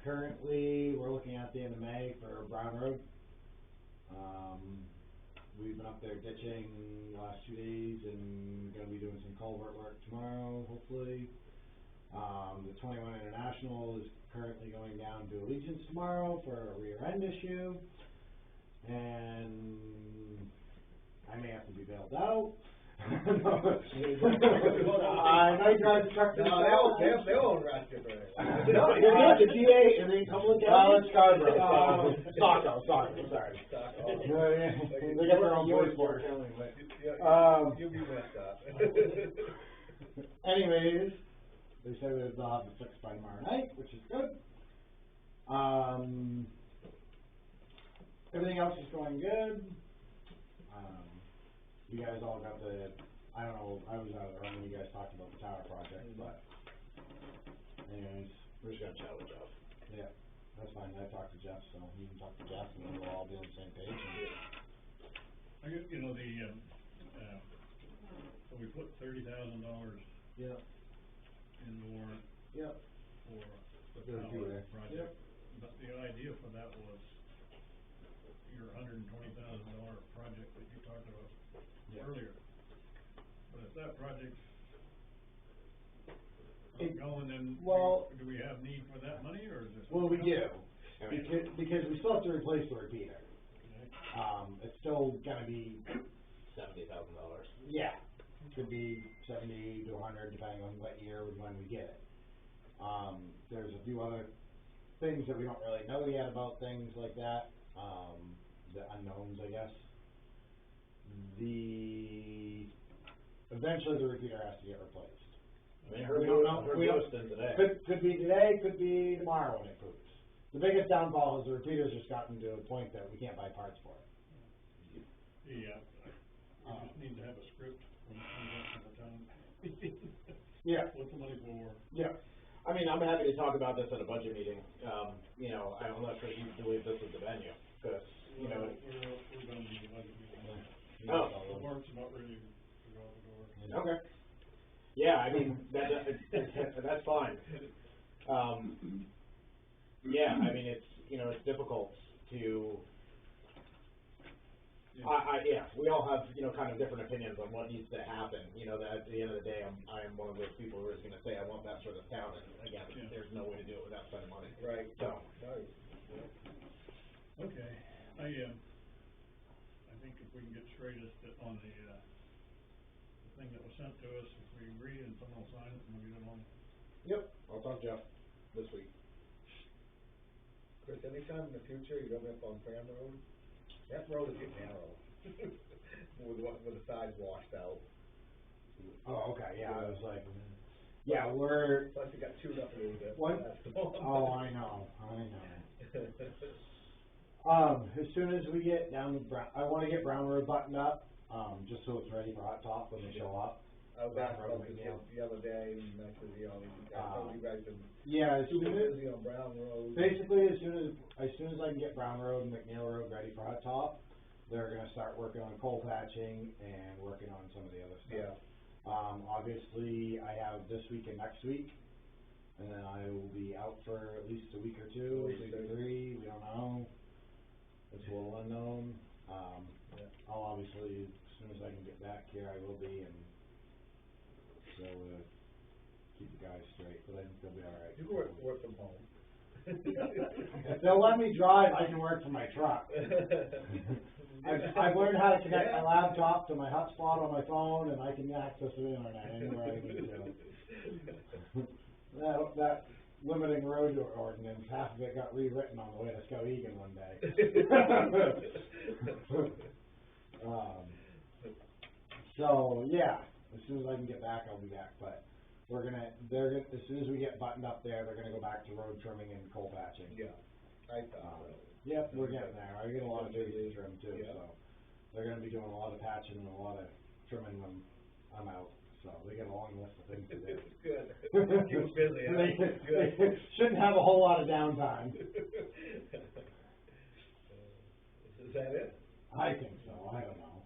Currently, we're looking at the end of May for Brown Road. We've been up there ditching the last 2 days, and gonna be doing some culvert work tomorrow, hopefully. The 21 International is currently going down to Allegiance tomorrow for a rear end issue, and I may have to be bailed out. I might drive the truck to the south. They won't arrest you for it. No, you're good, the DA, and then Cumberland County. It's Scarborough, Saco, sorry. Yeah. They got their own voice for it. You'll be messed up. Anyways, they said that they'll have it fixed by tomorrow night, which is good. Everything else is going good. You guys all got I don't know, I was out of the room when you guys talked about the tower project, but anyways. We're just gonna chat with Jeff. Yeah, that's fine. I talked to Jeff, so you can talk to Jeff, and then we'll all be on the same page. I guess, so we put $30,000 Yeah. in the warrant Yep. for the Good tower idea. project. Yep. But the idea for that was your $120,000 project that you talked about earlier. But if that project's going, then do we have need for that money, or is it? Well, we do, because we still have to replace the repeater. Okay. It's still gonna be, $70,000. yeah, could be 70 to 100, depending on what year and when we get it. There's a few other things that we don't really know yet about things like that, the unknowns, I guess. Eventually the repeater has to get replaced. I mean, We don't know. her We don't- ghosting today. Could be today, could be tomorrow when it proves. The biggest downfall is the repeater's just gotten to a point that we can't buy parts for it. Yeah, we just need to have a script when it comes up to the town. Yeah. What's the money for? Yeah. I mean, I'm happy to talk about this at a budget meeting. I'm not sure you believe this is the venue, because, We're gonna be the budget meeting. Oh. The warrant's about ready to go out the door. Okay. Yeah, I mean, that's fine. Yeah, I mean, it's difficult to, we all have, kind of different opinions on what needs to happen. That at the end of the day, I am one of those people who is gonna say, I want best for the town, and again, there's no way to do it without spending money. Right. So. Right. Okay, I think if we can get straightest on the thing that was sent to us, if we agree and someone will sign it, and we'll get it on. Yep, I'll talk to Jeff this week. Chris, anytime in the future you're going up on Fram Road, that road is getting narrow. With the sides washed out. Oh, okay, yeah, I was like, yeah, we're, Plus you got chewed up a little bit. What? That's all. oh, I know. As soon as we get down to Brown, I wanna get Brown Road buttoned up, just so it's ready for hot top when they show up. I was Brown out Road talking McNeil. the other day, and mentioned, you know, I told you guys to Yeah, as soon super as, busy on Brown Road. basically, as soon as I can get Brown Road and McNeil Road ready for hot top, they're gonna start working on coal patching and working on some of the other stuff. Yeah. Obviously, I have this week and next week, and then I will be out for at least a week or two, At least maybe 3, we don't know. It's a little unknown. Yeah. I'll obviously, as soon as I can get back here, I will be, and so, keep the guys straight, but I think they'll be alright. You work from home. If they'll let me drive, I can work from my truck. I've learned how to connect my laptop to my hotspot on my phone, and I can access the internet anywhere I need to. That limiting road ordinance, half of it got rewritten on the way to Skowhegan one day. So, yeah, as soon as I can get back, I'll be back, but as soon as we get buttoned up there, they're gonna go back to road trimming and coal patching. Yeah, I thought so. Yep, we're getting there. I get a lot of trees to trim too, Yeah. so they're gonna be doing a lot of patching and a lot of trimming when I'm out. So they get a long list of things to do. Good. Keep us busy, huh? They Good. shouldn't have a whole lot of downtime. Is that it? I think so. I don't know.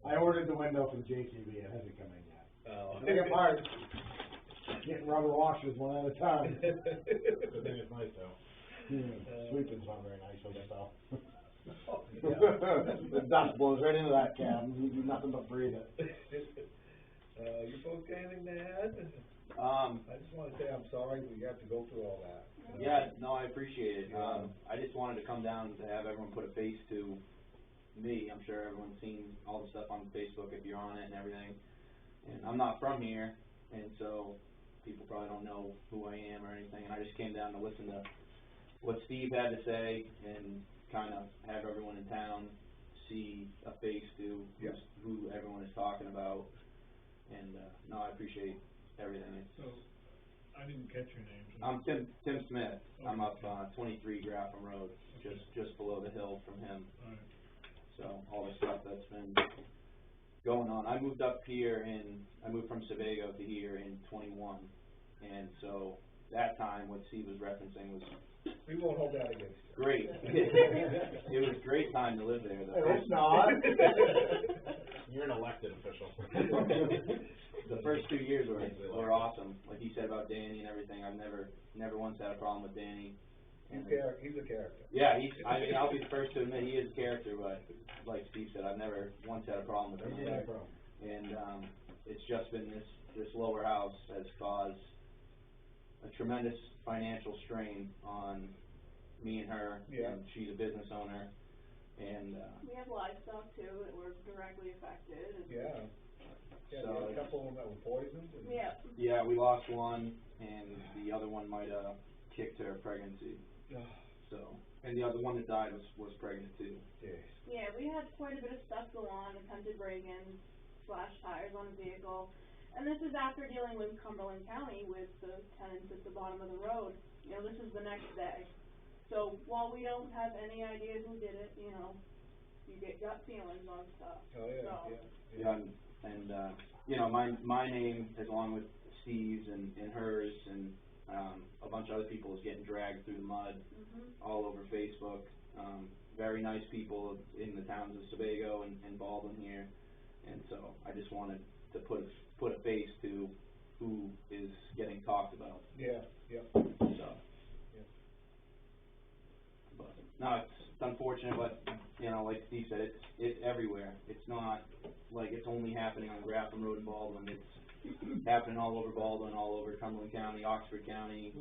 I ordered the window from JCB. It hasn't come in yet. Oh. Big apart. Getting rubber washers one at a time. I think it's nice though. Sweeping's not very nice on yourself. Yeah. The dust blows right into that cab, and you do nothing but breathe it. You folks got anything to add? I just wanna say I'm sorry we have to go through all that. Yeah, no, I appreciate it. Yeah. I just wanted to come down to have everyone put a face to me. I'm sure everyone's seen all the stuff on Facebook if you're on it and everything. And I'm not from here, and so people probably don't know who I am or anything. And I just came down to listen to what Steve had to say and kind of have everyone in town see a face to Yeah. who everyone is talking about. And, no, I appreciate everything. So, I didn't catch your name. so- I'm Tim Smith. I'm up, Okay. 23 Graffham Road, just below the hill from him. Alright. So, all the stuff that's been going on. I moved up here I moved from Sebago to here in 21. And so, that time, what Steve was referencing was We won't hold that against you. great. It was a great time to live there. It's not. You're an elected official. The first 2 years were awesome. Like he said about Danny and everything, I've never once had a problem with Danny. He's a character. Yeah, I'll be the first to admit he is a character, but like Steve said, I've never once had a problem with him. Never had a problem. And it's just been this lower house has caused a tremendous financial strain on me and her. Yeah. And she's a business owner, and We have livestock too that were directly affected. Yeah. Yeah, So- there were a couple of them that were poisoned. And Yeah. we lost one, and the other one might have kicked her pregnancy. So, and the other one that died was pregnant too. Yes. Yeah, we had quite a bit of stuff go on, attempted break-ins, slashed tires on the vehicle. And this is after dealing with Cumberland County with the tenants at the bottom of the road. You know, this is the next day. So while we don't have any idea who did it, you know, you get gut feelings on stuff. Oh, yeah, So, Yeah, and you know, my name, as along with Steve's and hers and a bunch of other people, is getting dragged through the mud all over Facebook. Very nice people in the towns of Sebago and Baldwin here, and so I just wanted to put a face to who is getting talked about. Yeah, yeah. So, but no, it's unfortunate, but you know, like Steve said, it's everywhere. It's not like it's only happening on Graffham Road in Baldwin. It's happening all over Baldwin, all over Cumberland County, Oxford County,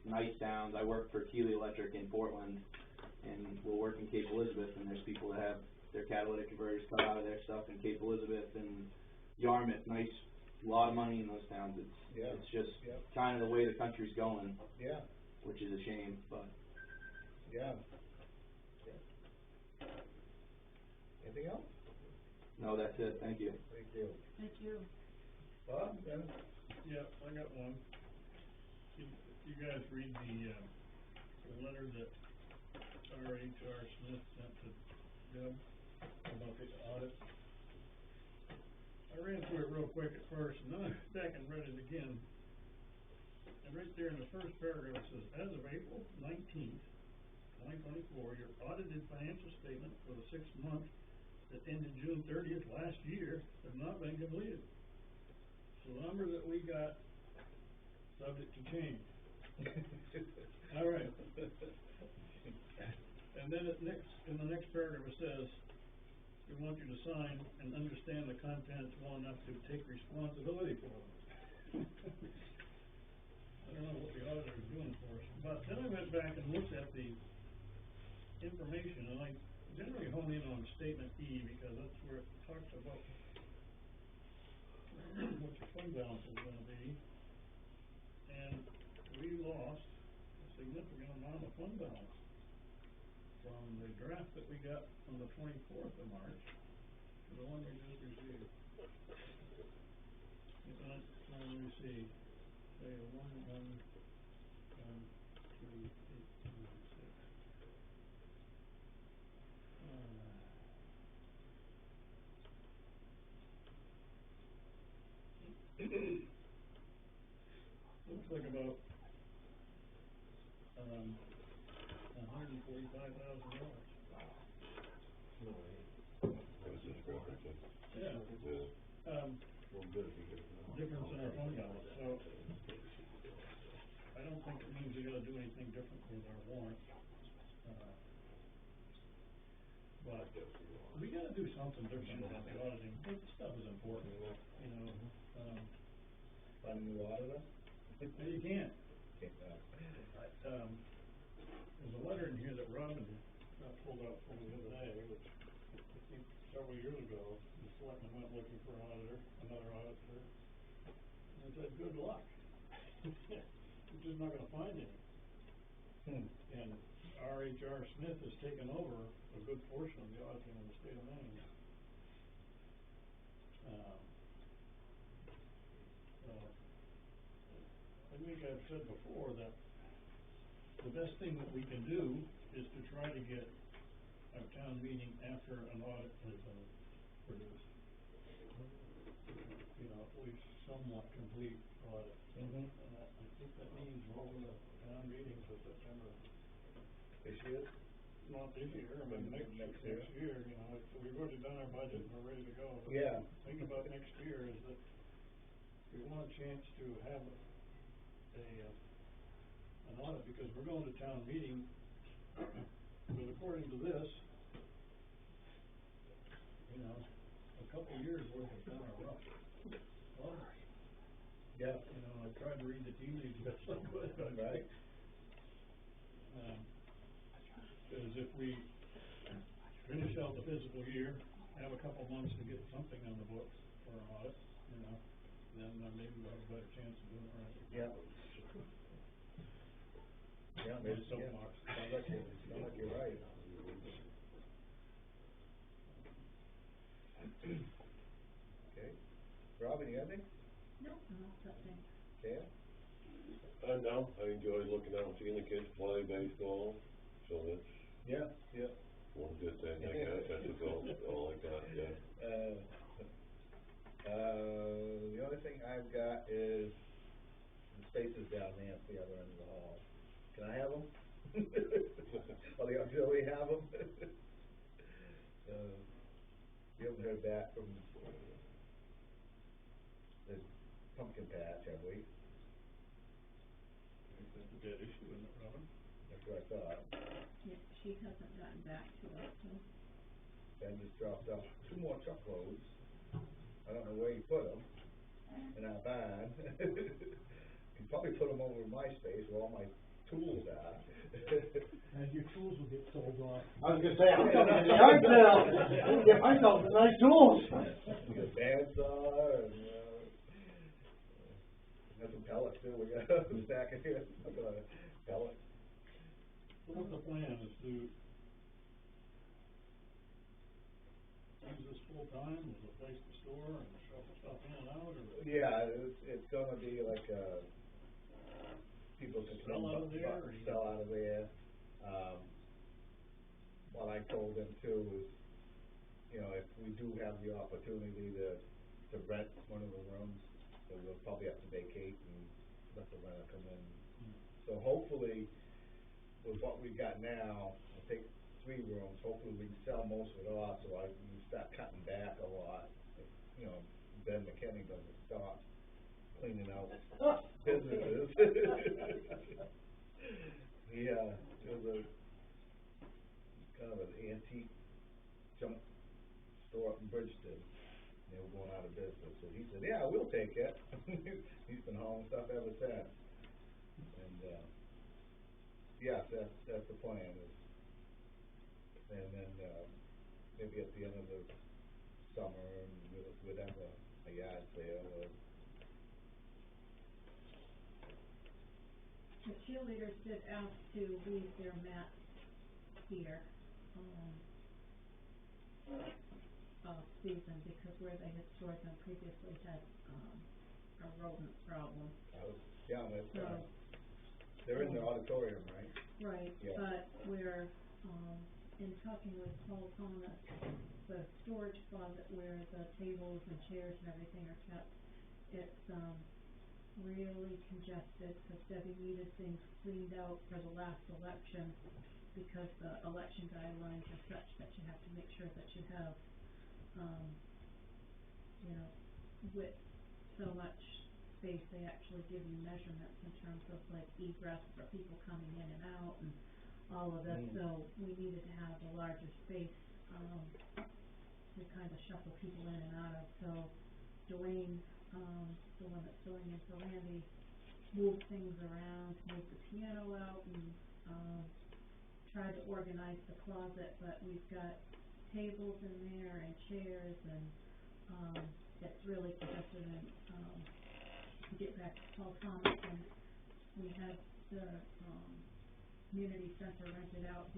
nice towns. I work for Keeley Electric in Portland, and we'll work in Cape Elizabeth, and there's people that have their catalytic converters come out of their stuff in Cape Elizabeth and Yarmouth. Nice, a lot of money in those towns. It's just kind of the way the country's going, Yeah, which is a shame, but. yeah. Anything else? No, that's it. Thank you. Thank you. Thank you. Bob, then? Yeah, I got one. You guys read the letter that R.H.R. Smith sent to Deb about the audit? I ran through it real quick at first, and then I went back and read it again. And right there in the first paragraph it says, as of April 19th, 2024, your audited financial statement for the 6 months that ended June 30th last year have not been completed. So the number that we got, subject to change. All right. And then in the next paragraph it says, we want you to sign and understand the contents well enough to take responsibility for them. I don't know what the auditor is doing for us, but then I went back and looked at the information, and I generally hone in on statement E, because that's where it talks about what your fund balance is gonna be. And we lost a significant amount of fund balance from the draft that we got on the 24th of March to the one we just received. Let me see, say 1, 1, 2, 8, 2, 6. Looks like about $145,000. What is this referencing? Yeah. Well, good if you get it. Difference in our fund balance, so I don't think it means we gotta do anything different with our warrant. But we gotta do something different about the auditing. This stuff is important, you know. Find a new auditor? No, you can't. Can't, There's a letter in here that Robin got pulled out from the other day, which I think several years ago, the selectmen went looking for an auditor, another auditor. And it said, good luck. You're just not gonna find any. And R.H.R. Smith has taken over a good portion of the auditing in the state of Maine. I think I've said before that the best thing that we can do is to try to get our town meeting after an audit has been produced. You know, at least somewhat complete audit. And I think that means rolling the town meeting to September. This year? Not this year, I mean, next year, you know, we've already done our budget, we're ready to go. But Yeah. the thing about next year is that we want a chance to have an audit, because we're going to town meeting, but according to this, you know, a couple years worth of kind of rough audit. Yeah. You know, I tried to read the tea leaves, but it's not good, Right. Because if we finish out the fiscal year, have a couple months to get something on the books for an audit, you know, then maybe we'll have a better chance of doing it right. Yeah. Yeah, maybe so. Yeah. Sounds like you're right. Okay. Robin, you got anything? No, nothing. Jan? No, I enjoy looking out and seeing the kids play baseball, so that's Yeah. one good thing I got, that's all I got, yeah. The only thing I've got is the spaces down there at the other end of the hall. Can I have them? Or the auxiliary have them? We haven't heard back from the pumpkin patch, have we? That's a dead issue, isn't it, Robin? That's what I thought. Yeah, she hasn't gotten back to us, so. Ben just dropped off 2 more truckloads. I don't know where you put them in our barn. You probably put them over in my space where all my tools are. And your tools will get sold off. I was gonna say, I'm going to the yard sale, get myself some nice tools. The bandsaw and, got some pellets too, we got a stack of here, pellets. So what's the plan, is to use this full time as a place to store and shuffle stuff in and out, or? Yeah, it's gonna be like, people can Sell out of there, or you- sell out of there. What I told them too is, you know, if we do have the opportunity to rent one of the rooms, then we'll probably have to vacate and let the renter come in. So hopefully, with what we got now, I'll take 3 rooms, hopefully we can sell most of it off, so I can start cutting back a lot. If, you know, Ben McKinney doesn't stop cleaning out businesses. Yeah, it was kind of an antique junk store up in Bridgeton. They were going out of business, so he said, yeah, we'll take it. He's been hauling stuff ever since. And, yes, that's the plan is, and then, maybe at the end of the summer, we'd have a yard sale or. The cheerleaders did ask to leave their mats here, all season, because where they had stored them previously had, a rodent problem. Yeah, that's, So, they're in the auditorium, right? right, Yeah. but we're, in talking with Paul Thomas, the storage closet where the tables and chairs and everything are kept, it's, really congested, because Debbie needed things cleaned out for the last election, because the election guidelines are such that you have to make sure that you have, you know, with so much space, they actually give you measurements in terms of like egress for people coming in and out and all of this, so we needed to have a larger space, to kind of shuffle people in and out of, so Dwayne, the one that's filling in for Randy, moved things around, moved the piano out and, tried to organize the closet, but we've got tables in there and chairs and, it's really congested and, to get back to Paul Thomas, and we had the, community center rented out,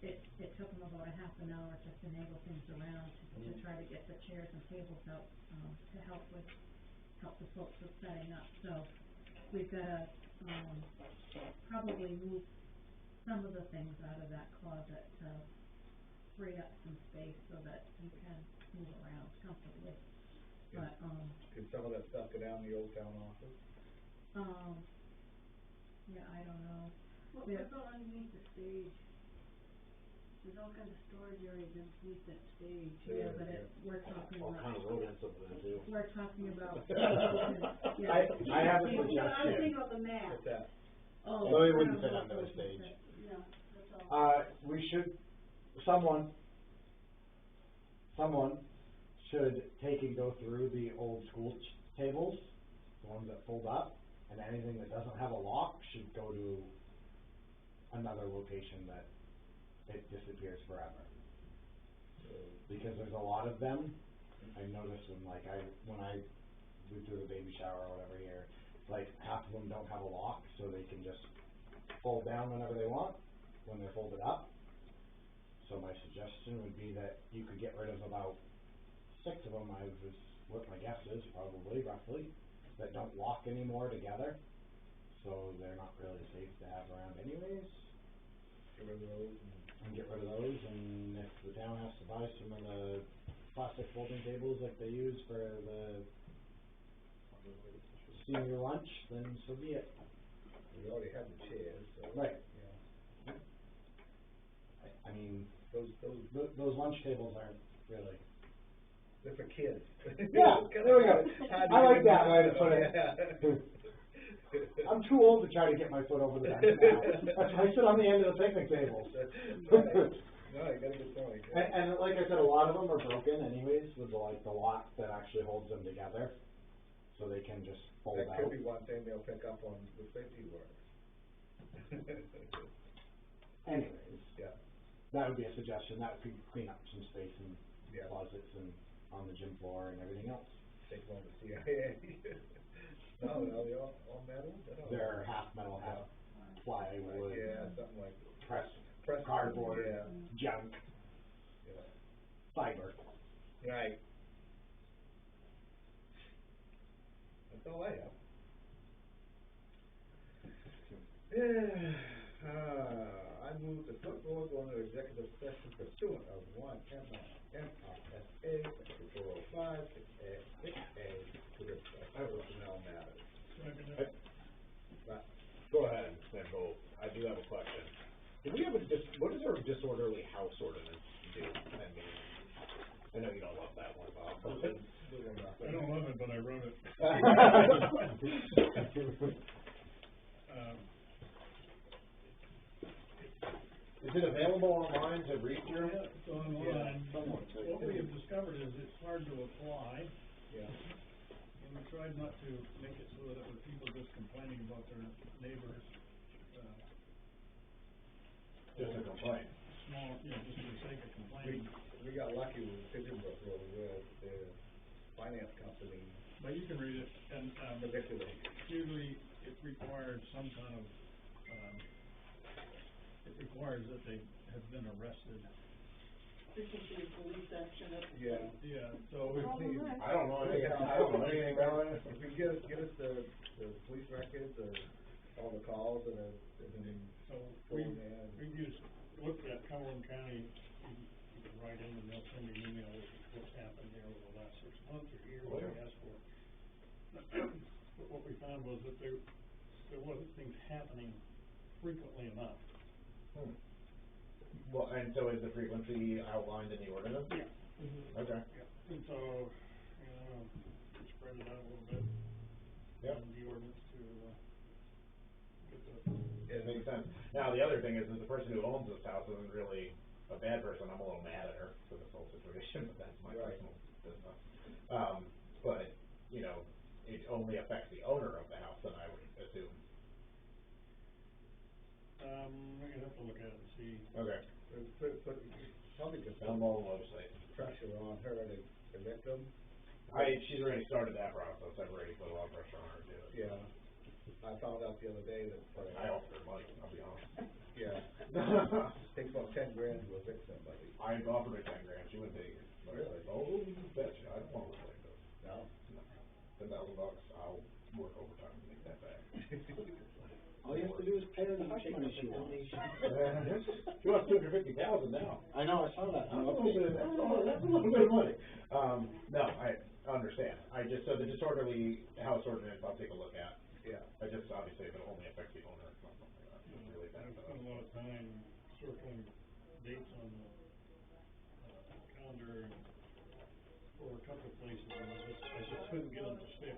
it took him about a half an hour to finagle things around to try to get the chairs and tables out, to help the folks with setting up, so we've gotta, probably move some of the things out of that closet to free up some space so that you can move around comfortably, but, Could some of that stuff go down the old town office? yeah, I don't know. What about underneath the stage? There's all kinds of storage areas underneath that stage. Yeah, but we're talking All about. kinds of rodents over there too. We're talking about. I have a suggestion. I was thinking about the map. What's that? Oh. No, it I wouldn't don't fit know under the what stage. Yeah, that's all. We should, someone should take and go through the old school tables, the ones that fold up, and anything that doesn't have a lock should go to another location that it disappears forever. Because there's a lot of them, I noticed when I we do the baby shower or whatever here, like half of them don't have a lock, so they can just fold down whenever they want, when they're folded up. So my suggestion would be that you could get rid of about 6 of them, what my guess is, probably, roughly, that don't lock anymore together, so they're not really safe to have around anyways. Get rid of those And get rid of those, and if the town has to buy some of the plastic folding tables like they use for the senior lunch, then so be it. we already have the chairs, so. Right. Yeah. I mean, Those lunch tables aren't really. they're for kids. Yeah, there we go. I like that way to put it. I'm too old to try to get my foot over the bench now. That's why I sit on the end of the picnic table. No, you got a good point. And like I said, a lot of them are broken anyways, with the lock that actually holds them together, so they can just fold That out. could be one thing they'll pick up on the safety work. Anyways, Yeah, that would be a suggestion. That could clean up some space in Yeah. closets and on the gym floor and everything else. take one to CIA. No, they're all metal? They're half metal, half plywood, Yeah, something like pressed press cardboard, Yeah, junk, yeah. fiber. Right. That's all I have. Yeah, I move the select board go into executive session pursuant of one MRSA, section 405, 6A, to discuss personnel matters. Go ahead, then vote. I do have a question. Do we have what does our disorderly house ordinance do? I know you don't love that one, Bob. I don't love it, but I wrote it. Is it available online to read through? Yeah, it's online. What we have discovered is it's hard to apply. Yeah. And we tried not to make it so that it was people just complaining about their neighbors, Just a complaint. small, just for the sake of complaining. We got lucky with Pigeon Brook Road, where the finance company But you can read it, and, manipulated. usually it requires some kind of, it requires that they have been arrested. Frequency of police action, Yeah. Yeah, so we I don't know anything about it. If you give us the police records or all the calls that have been So going there. we've looked at Cumberland County, you can write in and they'll send me an email with what's happened there over the last 6 months or year, what we asked for. But what we found was that there wasn't things happening frequently enough. Well, and so is the frequency outlined in the ordinance? Yeah. Okay. Yeah, and so, we spread it out a little bit. Yep. In the ordinance to, get the. It makes sense. Now, the other thing is the person who owns this house isn't really a bad person. I'm a little mad at her for this whole situation, but that's my Right. personal business. But, it only affects the owner of the house, then I would assume. We're gonna have to look at it and see. Okay. But probably just Down on the website. pressure on her to evict them. She's already started that process. I've already put a lot of pressure on her to do it. Yeah. I found out the other day that. I offered her money, I'll be honest. Yeah. Takes about 10 grand to evict somebody. I offered her 10 grand, she wouldn't take it. Really? Oh, you betcha, I don't want to look like this. No. $10,000, I'll work overtime to make that back. All you have to do is pay her the hush money she wants. She wants $250,000 now. I know, I saw that. That's a little bit of money. No, I understand. So the disorderly house ordinance, I'll take a look at. Yeah. I just, obviously, if it only affects the owner, it's not something that's really bad. I've spent a lot of time circling dates on the, calendar for a couple of places, and I just couldn't get them to stick.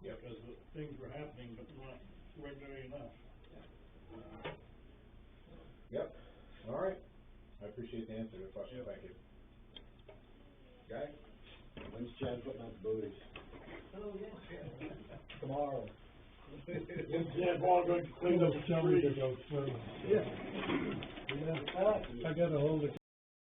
Yep. Because the things were happening, but not regularly enough. Yep, all right. I appreciate the answer to the question, Yep. thank you. Guy? When's Chad putting out the booties? oh, yeah. Tomorrow. Yeah, Paul, going to clean up the Tell me to go through. Yeah. Yeah, I got a hold of